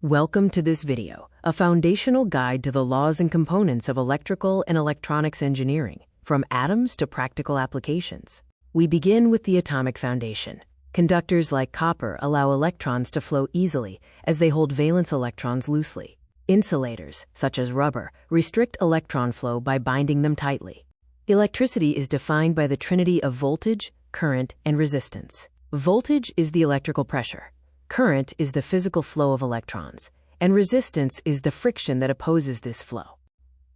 Welcome to this video, a foundational guide to the laws and components of electrical and electronics engineering, from atoms to practical applications. We begin with the atomic foundation. Conductors like copper allow electrons to flow easily as they hold valence electrons loosely. Insulators, such as rubber, restrict electron flow by binding them tightly. Electricity is defined by the trinity of voltage, current, and resistance. Voltage is the electrical pressure. Current is the physical flow of electrons, and resistance is the friction that opposes this flow.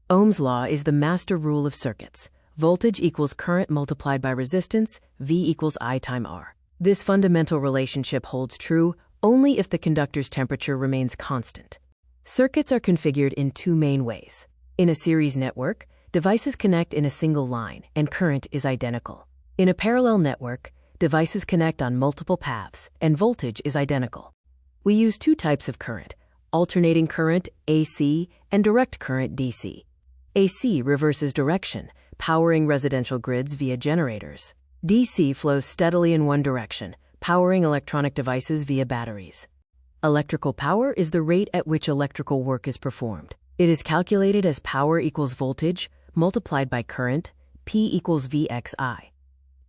Ohm's law is the master rule of circuits. Voltage equals current multiplied by resistance, V equals I times R. This fundamental relationship holds true only if the conductor's temperature remains constant. Circuits are configured in two main ways. In a series network, devices connect in a single line, and current is identical. In a parallel network, devices connect on multiple paths, and voltage is identical. We use two types of current: alternating current, AC, and direct current, DC. AC reverses direction, powering residential grids via generators. DC flows steadily in one direction, powering electronic devices via batteries. Electrical power is the rate at which electrical work is performed. It is calculated as power equals voltage multiplied by current, P equals VXI.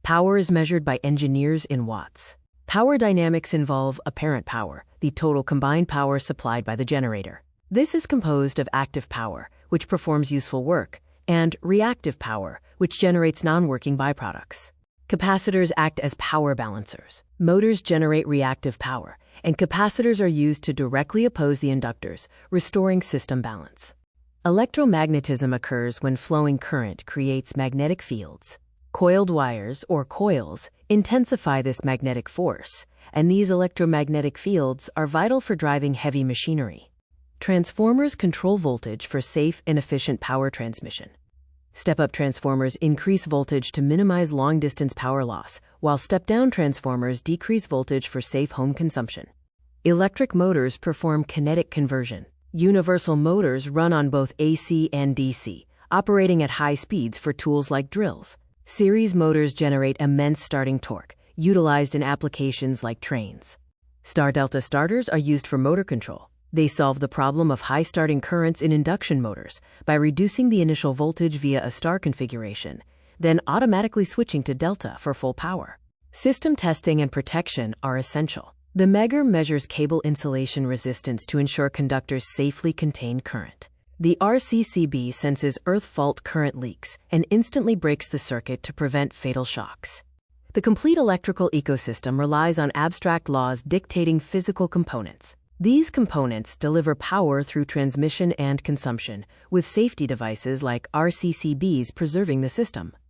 Power is measured by engineers in watts. Power dynamics involve apparent power, the total combined power supplied by the generator. This is composed of active power, which performs useful work, and reactive power, which generates non-working byproducts. Capacitors act as power balancers. Motors generate reactive power, and capacitors are used to directly oppose the inductors, restoring system balance. Electromagnetism occurs when flowing current creates magnetic fields. Coiled wires, or coils, intensify this magnetic force, and these electromagnetic fields are vital for driving heavy machinery. Transformers control voltage for safe and efficient power transmission. Step-up transformers increase voltage to minimize long-distance power loss, while step-down transformers decrease voltage for safe home consumption. Electric motors perform kinetic conversion. Universal motors run on both AC and DC, operating at high speeds for tools like drills. Series motors generate immense starting torque, utilized in applications like trains. Star-delta starters are used for motor control. They solve the problem of high starting currents in induction motors by reducing the initial voltage via a star configuration, then automatically switching to delta for full power. System testing and protection are essential. The Megger measures cable insulation resistance to ensure conductors safely contain current. The RCCB senses earth fault current leaks and instantly breaks the circuit to prevent fatal shocks. The complete electrical ecosystem relies on abstract laws dictating physical components. These components deliver power through transmission and consumption, with safety devices like RCCBs preserving the system.